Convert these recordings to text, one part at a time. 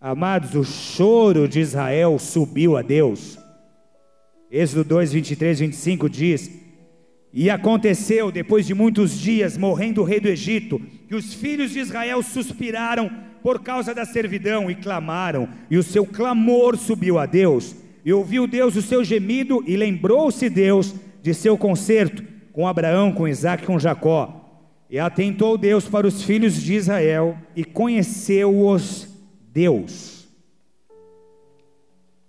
Amados, o choro de Israel subiu a Deus. Êxodo 2, 23, 25 diz: e aconteceu, depois de muitos dias, morrendo o rei do Egito, que os filhos de Israel suspiraram por causa da servidão e clamaram, e o seu clamor subiu a Deus, e ouviu Deus o seu gemido, e lembrou-se Deus de seu concerto com Abraão, com Isaque e com Jacó. E atentou Deus para os filhos de Israel, e conheceu-os Deus.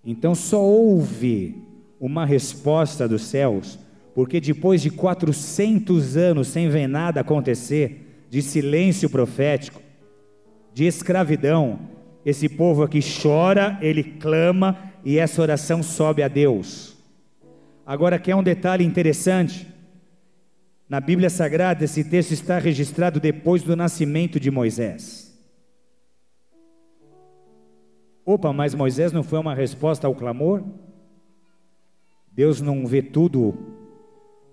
Então só houve uma resposta dos céus, porque depois de 400 anos sem ver nada acontecer, de silêncio profético, de escravidão, esse povo aqui chora, ele clama, e essa oração sobe a Deus. Agora, quer um detalhe interessante? Na Bíblia Sagrada, esse texto está registrado depois do nascimento de Moisés. Opa, mas Moisés não foi uma resposta ao clamor? Deus não vê tudo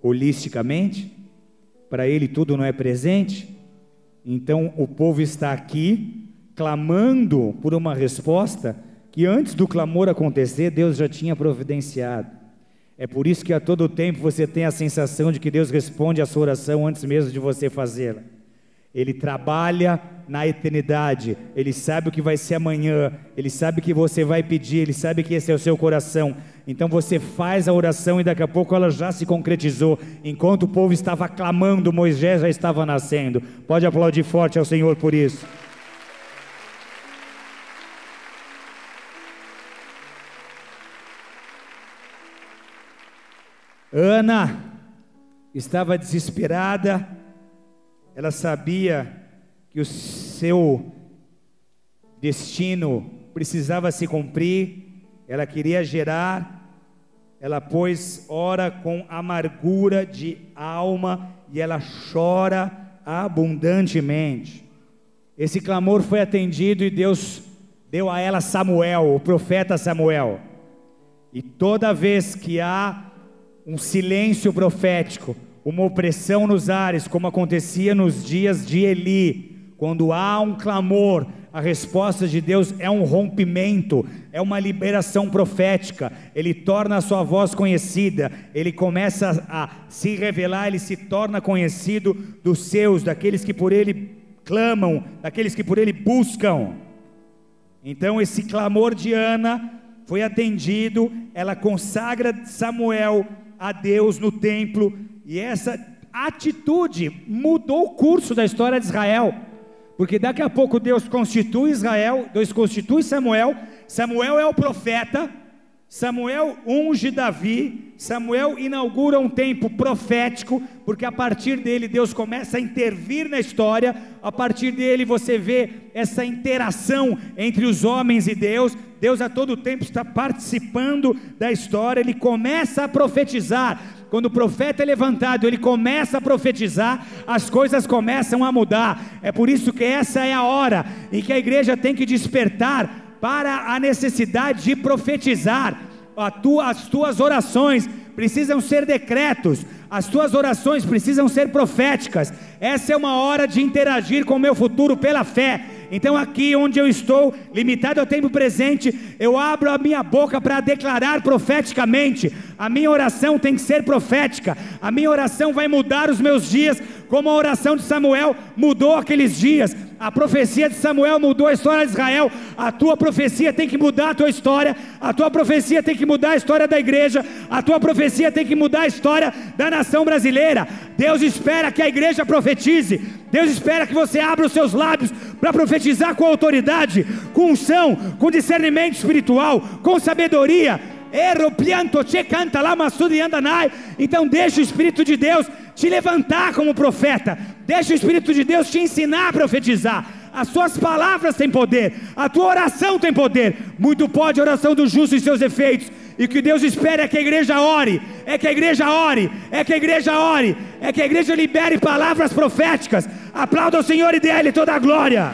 holisticamente? Para ele tudo não é presente? Então o povo está aqui clamando por uma resposta que antes do clamor acontecer, Deus já tinha providenciado. É por isso que a todo tempo você tem a sensação de que Deus responde a sua oração antes mesmo de você fazê-la. Ele trabalha na eternidade, Ele sabe o que vai ser amanhã, Ele sabe o que você vai pedir, Ele sabe que esse é o seu coração. Então você faz a oração e daqui a pouco ela já se concretizou. Enquanto o povo estava clamando, Moisés já estava nascendo. Pode aplaudir forte ao Senhor por isso. Ana estava desesperada, ela sabia que o seu destino precisava se cumprir, ela queria gerar, ela pois ora com amargura de alma e ela chora abundantemente. Esse clamor foi atendido e Deus deu a ela Samuel, o profeta Samuel. E toda vez que há um silêncio profético, uma opressão nos ares, como acontecia nos dias de Eli, quando há um clamor, a resposta de Deus é um rompimento, é uma liberação profética. Ele torna a sua voz conhecida, ele começa a se revelar, ele se torna conhecido dos seus, daqueles que por ele clamam, daqueles que por ele buscam. Então esse clamor de Ana foi atendido, ela consagra Samuel a Deus no templo, e essa atitude mudou o curso da história de Israel, porque daqui a pouco Deus constitui Israel, Deus constitui Samuel, Samuel é o profeta, Samuel unge Davi, Samuel inaugura um tempo profético, porque a partir dele Deus começa a intervir na história, a partir dele você vê essa interação entre os homens e Deus, Deus a todo tempo está participando da história, ele começa a profetizar, quando o profeta é levantado, ele começa a profetizar, as coisas começam a mudar, é por isso que essa é a hora em que a igreja tem que despertar para a necessidade de profetizar. As tuas orações precisam ser decretos, as tuas orações precisam ser proféticas. Essa é uma hora de interagir com o meu futuro pela fé. Então aqui onde eu estou, limitado ao tempo presente, eu abro a minha boca para declarar profeticamente. A minha oração tem que ser profética, a minha oração vai mudar os meus dias, como a oração de Samuel mudou aqueles dias. A profecia de Samuel mudou a história de Israel. A tua profecia tem que mudar a tua história, a tua profecia tem que mudar a história da igreja, a tua profecia tem que mudar a história da nação brasileira. Deus espera que a igreja profetize, Deus espera que você abra os seus lábios para profetizar com autoridade, com unção, com discernimento espiritual, com sabedoria. Então deixa o Espírito de Deus te levantar como profeta, deixa o Espírito de Deus te ensinar a profetizar. As suas palavras têm poder, a tua oração tem poder. Muito pode a oração do justo e seus efeitos. E o que Deus espera é que a igreja ore, é que a igreja ore, é que a igreja ore, é que a igreja libere palavras proféticas. Aplauda o Senhor e dê a Ele toda a glória.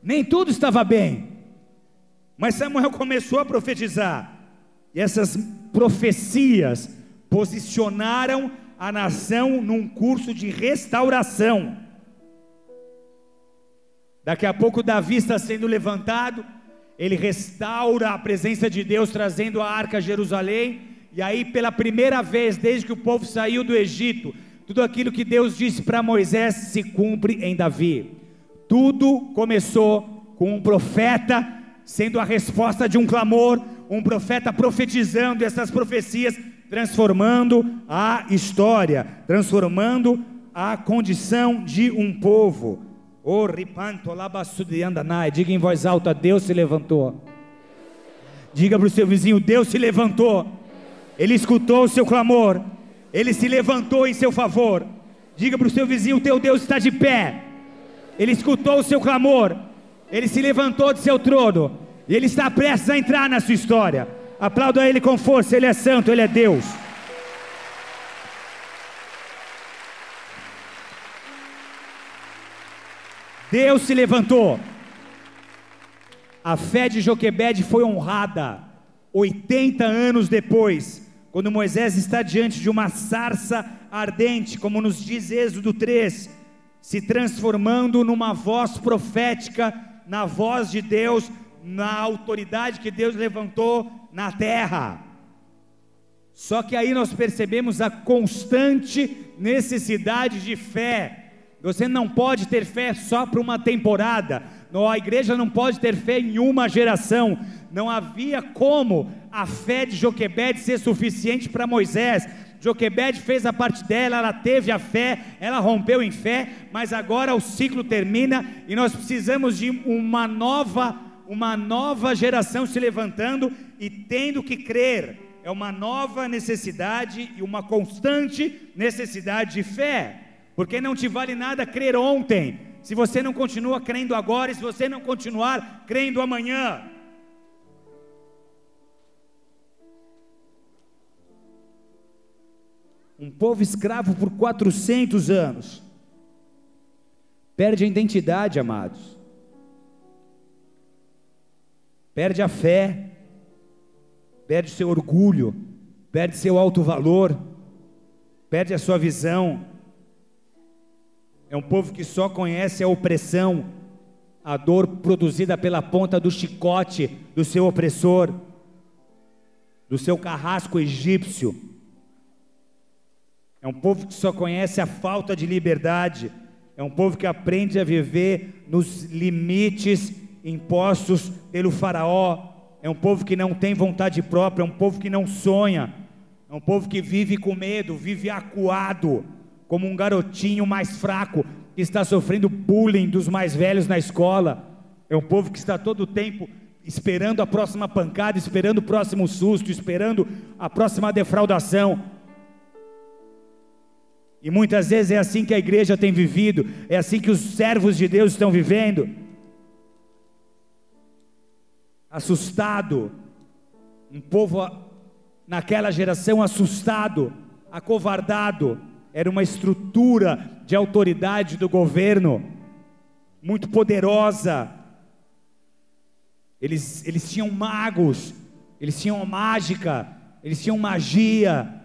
Nem tudo estava bem, mas Samuel começou a profetizar, e essas profecias posicionaram a nação num curso de restauração. Daqui a pouco Davi está sendo levantado, ele restaura a presença de Deus, trazendo a arca a Jerusalém, e aí pela primeira vez, desde que o povo saiu do Egito, tudo aquilo que Deus disse para Moisés se cumpre em Davi. Tudo começou com um profeta sendo a resposta de um clamor, um profeta profetizando essas profecias, transformando a história, transformando a condição de um povo. Diga em voz alta: Deus se levantou. Diga para o seu vizinho: Deus se levantou. Ele escutou o seu clamor, Ele se levantou em seu favor. Diga para o seu vizinho: o teu Deus está de pé. Ele escutou o seu clamor, Ele se levantou de seu trono, e Ele está prestes a entrar na sua história. Aplauda Ele com força, Ele é santo, Ele é Deus. Deus se levantou. A fé de Joquebede foi honrada 80 anos depois, quando Moisés está diante de uma sarça ardente, como nos diz Êxodo 3, se transformando numa voz profética, na voz de Deus, na autoridade que Deus levantou na terra. Só que aí nós percebemos a constante necessidade de fé. Você não pode ter fé só para uma temporada. Não, a igreja não pode ter fé em uma geração. Não havia como a fé de Joquebede ser suficiente para Moisés. Joquebede fez a parte dela, ela teve a fé, ela rompeu em fé, mas agora o ciclo termina e nós precisamos de uma nova geração se levantando e tendo que crer. É uma nova necessidade e uma constante necessidade de fé. Porque não te vale nada crer ontem, se você não continua crendo agora, e se você não continuar crendo amanhã. Um povo escravo por 400 anos, perde a identidade, amados, perde a fé, perde seu orgulho, perde seu alto valor, perde a sua visão. É um povo que só conhece a opressão, a dor produzida pela ponta do chicote do seu opressor, do seu carrasco egípcio. É um povo que só conhece a falta de liberdade. É um povo que aprende a viver nos limites impostos pelo faraó. É um povo que não tem vontade própria, é um povo que não sonha. É um povo que vive com medo, vive acuado, como um garotinho mais fraco, que está sofrendo bullying dos mais velhos na escola. É um povo que está todo o tempo esperando a próxima pancada, esperando o próximo susto, esperando a próxima defraudação. E muitas vezes é assim que a igreja tem vivido, é assim que os servos de Deus estão vivendo. Assustado, um povo naquela geração assustado, acovardado. Era uma estrutura de autoridade do governo muito poderosa. Eles tinham magos, eles tinham mágica, eles tinham magia.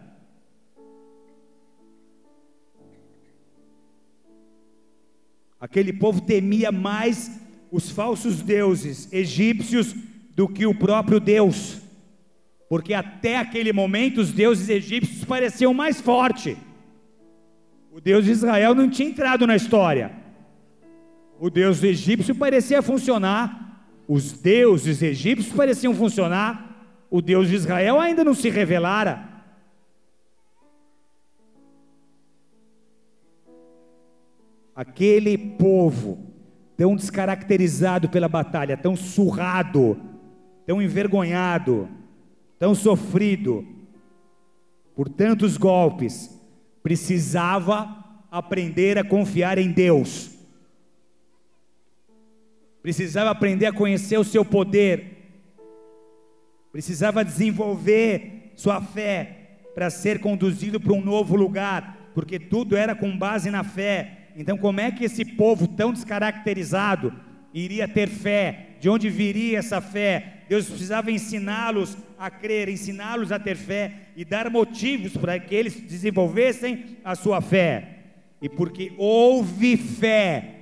Aquele povo temia mais os falsos deuses egípcios do que o próprio Deus, porque até aquele momento os deuses egípcios pareciam mais fortes. O Deus de Israel não tinha entrado na história. O Deus egípcio parecia funcionar, os deuses egípcios pareciam funcionar, o Deus de Israel ainda não se revelara. Aquele povo tão descaracterizado pela batalha, tão surrado, tão envergonhado, tão sofrido por tantos golpes, precisava aprender a confiar em Deus, precisava aprender a conhecer o seu poder, precisava desenvolver sua fé para ser conduzido para um novo lugar, porque tudo era com base na fé. Então como é que esse povo tão descaracterizado iria ter fé? De onde viria essa fé? Deus precisava ensiná-los a crer, ensiná-los a ter fé e dar motivos para que eles desenvolvessem a sua fé. E porque houve fé,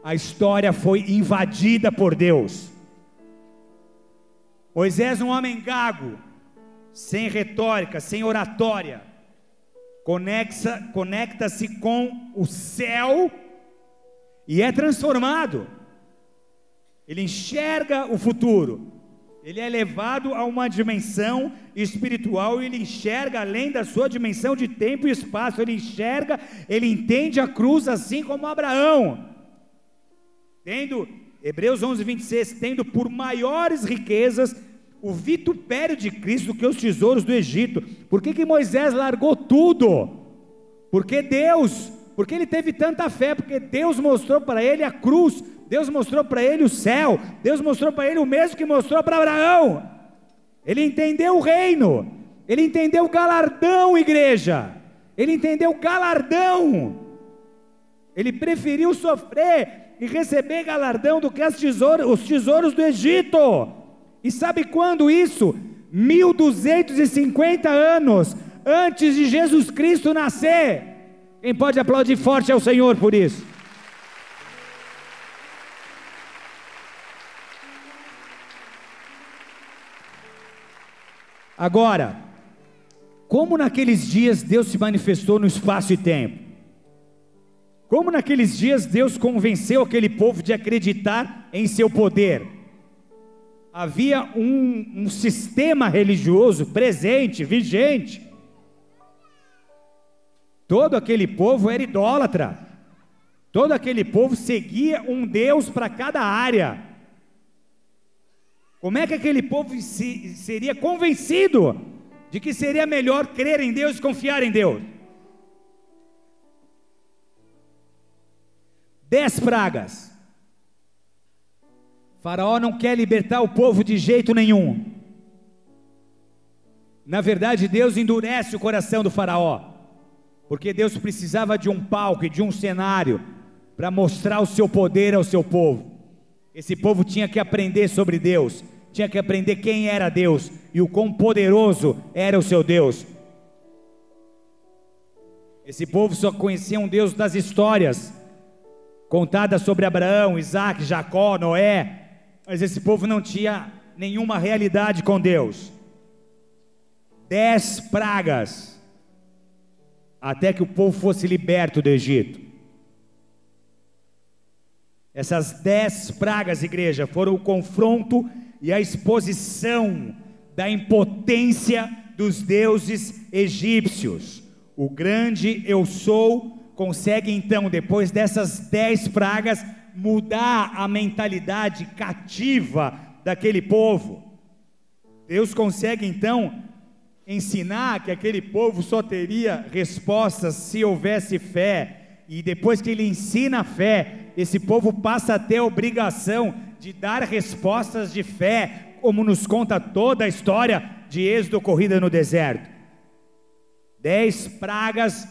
a história foi invadida por Deus. Moisés, um homem gago, sem retórica, sem oratória, conecta-se com o céu e é transformado. Ele enxerga o futuro, ele é levado a uma dimensão espiritual, ele enxerga além da sua dimensão de tempo e espaço, ele enxerga, ele entende a cruz assim como Abraão. Hebreus 11, 26, tendo por maiores riquezas o vitupério de Cristo do que os tesouros do Egito. Por que Moisés largou tudo? Porque ele teve tanta fé, porque Deus mostrou para ele a cruz, Deus mostrou para ele o céu, Deus mostrou para ele o mesmo que mostrou para Abraão. Ele entendeu o reino, ele entendeu o galardão, igreja, ele entendeu o galardão, ele preferiu sofrer e receber galardão do que os tesouros do Egito. E sabe quando isso? 1250 anos antes de Jesus Cristo nascer. Quem pode aplaudir forte ao Senhor por isso? Agora, como naqueles dias Deus se manifestou no espaço e tempo? Como naqueles dias Deus convenceu aquele povo de acreditar em seu poder? Havia um sistema religioso presente, vigente. Todo aquele povo era idólatra. Todo aquele povo seguia um Deus para cada área. Como é que aquele povo seria convencido de que seria melhor crer em Deus e confiar em Deus? 10 pragas. Faraó não quer libertar o povo de jeito nenhum. Na verdade, Deus endurece o coração do faraó, porque Deus precisava de um palco e de um cenário para mostrar o seu poder ao seu povo. Esse povo tinha que aprender sobre Deus, tinha que aprender quem era Deus e o quão poderoso era o seu Deus. Esse povo só conhecia um Deus das histórias contadas sobre Abraão, Isaac, Jacó, Noé, mas esse povo não tinha nenhuma realidade com Deus. 10 pragas, até que o povo fosse liberto do Egito. Essas 10 pragas, igreja, foram o confronto e a exposição da impotência dos deuses egípcios. O grande eu sou consegue então, depois dessas 10 pragas, mudar a mentalidade cativa daquele povo. Deus consegue então ensinar que aquele povo só teria respostas se houvesse fé, e depois que ele ensina a fé, esse povo passa a ter a obrigação de dar respostas de fé, como nos conta toda a história de Êxodo ocorrida no deserto. 10 pragas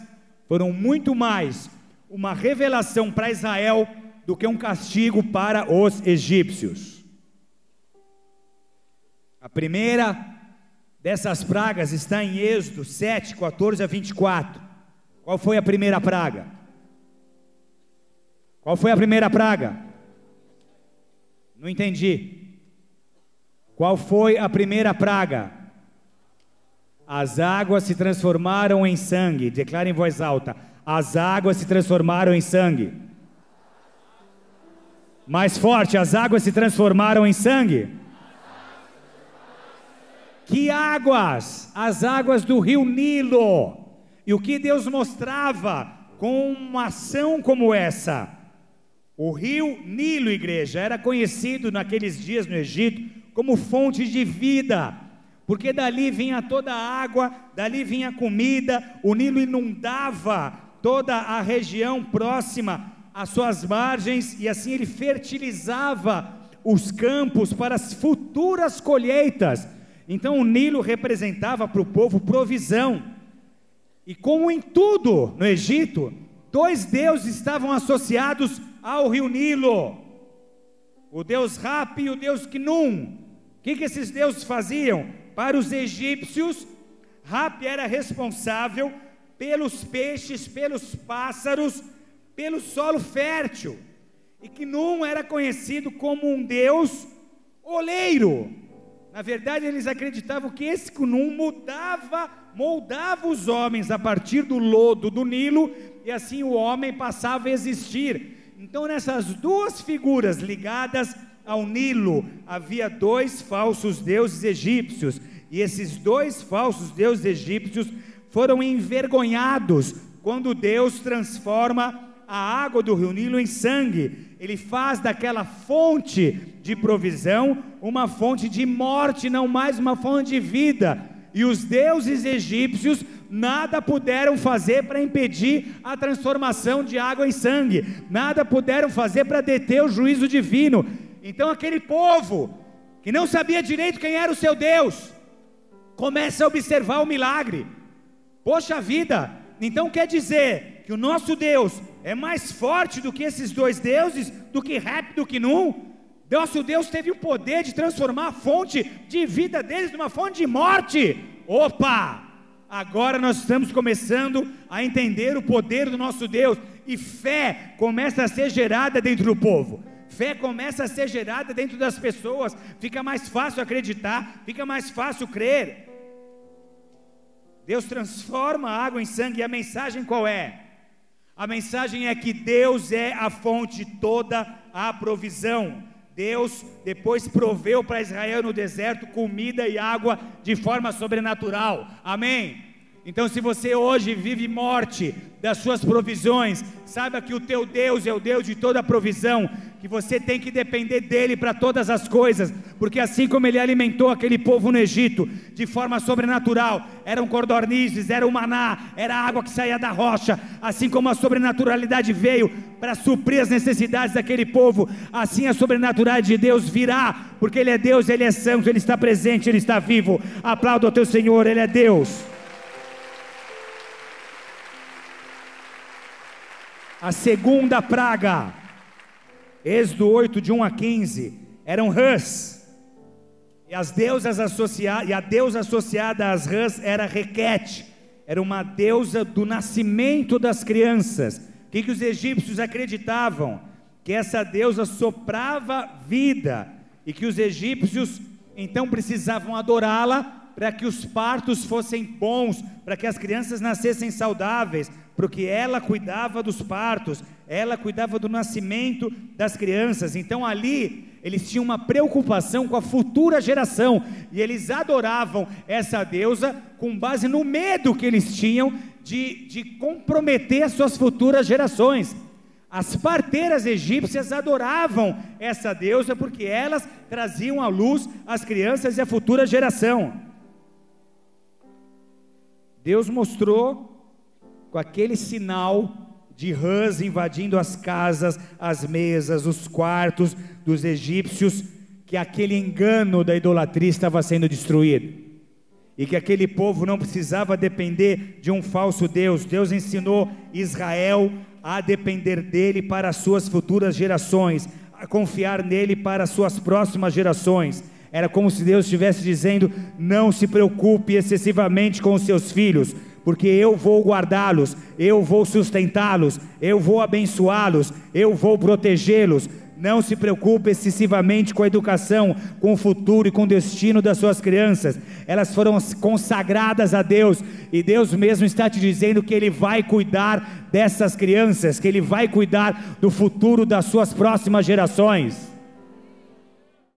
foram muito mais uma revelação para Israel do que um castigo para os egípcios. A primeira dessas pragas está em Êxodo 7, 14 a 24. Qual foi a primeira praga? Qual foi a primeira praga? Não entendi. Qual foi a primeira praga? As águas se transformaram em sangue. Declara em voz alta: as águas se transformaram em sangue. Mais forte: as águas se transformaram em sangue. Que águas? As águas do rio Nilo. E o que Deus mostrava com uma ação como essa? O rio Nilo, igreja, era conhecido naqueles dias no Egito como fonte de vida, porque dali vinha toda a água, dali vinha a comida. O Nilo inundava toda a região próxima às suas margens, e assim ele fertilizava os campos para as futuras colheitas. Então o Nilo representava para o povo provisão. E como em tudo no Egito, 2 deuses estavam associados ao rio Nilo: o deus Rapi e o deus Khnum. O que esses deuses faziam? Para os egípcios, Hapi era responsável pelos peixes, pelos pássaros, pelo solo fértil, e que Num era conhecido como um deus oleiro. Na verdade, eles acreditavam que esse Num moldava os homens a partir do lodo do Nilo, e assim o homem passava a existir. Então, nessas duas figuras ligadas ao Nilo, havia dois falsos deuses egípcios, e esses dois falsos deuses egípcios foram envergonhados quando Deus transforma a água do rio Nilo em sangue. Ele faz daquela fonte de provisão uma fonte de morte, não mais uma fonte de vida, e os deuses egípcios nada puderam fazer para impedir a transformação de água em sangue, nada puderam fazer para deter o juízo divino. Então aquele povo, que não sabia direito quem era o seu Deus, começa a observar o milagre. Poxa vida, então quer dizer que o nosso Deus é mais forte do que esses dois deuses, do que Hapi, do que Num? Nosso Deus teve o poder de transformar a fonte de vida deles numa fonte de morte. Opa! Agora nós estamos começando a entender o poder do nosso Deus, e fé começa a ser gerada dentro do povo. Fé começa a ser gerada dentro das pessoas, fica mais fácil acreditar, fica mais fácil crer. Deus transforma a água em sangue, e a mensagem qual é? A mensagem é que Deus é a fonte de toda a provisão. Deus depois proveu para Israel no deserto comida e água de forma sobrenatural, amém? Então, se você hoje vive morte das suas provisões, saiba que o teu Deus é o Deus de toda a provisão, que você tem que depender dele para todas as coisas, porque assim como ele alimentou aquele povo no Egito de forma sobrenatural, eram codornizes, era o maná, era a água que saía da rocha, assim como a sobrenaturalidade veio para suprir as necessidades daquele povo, assim a sobrenaturalidade de Deus virá, porque ele é Deus, ele é santo, ele está presente, ele está vivo. Aplauda o teu Senhor, ele é Deus. A segunda praga, Êxodo 8, de 1 a 15, eram rãs, e a deusa associada às rãs era Requete, era uma deusa do nascimento das crianças. O que os egípcios acreditavam? Que essa deusa soprava vida, e que os egípcios então precisavam adorá-la para que os partos fossem bons, para que as crianças nascessem saudáveis, porque ela cuidava dos partos, ela cuidava do nascimento das crianças. Então ali eles tinham uma preocupação com a futura geração, e eles adoravam essa deusa com base no medo que eles tinham de comprometer as suas futuras gerações. As parteiras egípcias adoravam essa deusa porque elas traziam à luz as crianças e a futura geração. Deus mostrou com aquele sinal de rãs invadindo as casas, as mesas, os quartos dos egípcios, que aquele engano da idolatria estava sendo destruído, e que aquele povo não precisava depender de um falso Deus. Deus ensinou Israel a depender dele para as suas futuras gerações, a confiar nele para as suas próximas gerações. Era como se Deus estivesse dizendo: não se preocupe excessivamente com os seus filhos, porque eu vou guardá-los, eu vou sustentá-los, eu vou abençoá-los, eu vou protegê-los. Não se preocupe excessivamente com a educação, com o futuro e com o destino das suas crianças. Elas foram consagradas a Deus, e Deus mesmo está te dizendo que Ele vai cuidar dessas crianças, que Ele vai cuidar do futuro das suas próximas gerações.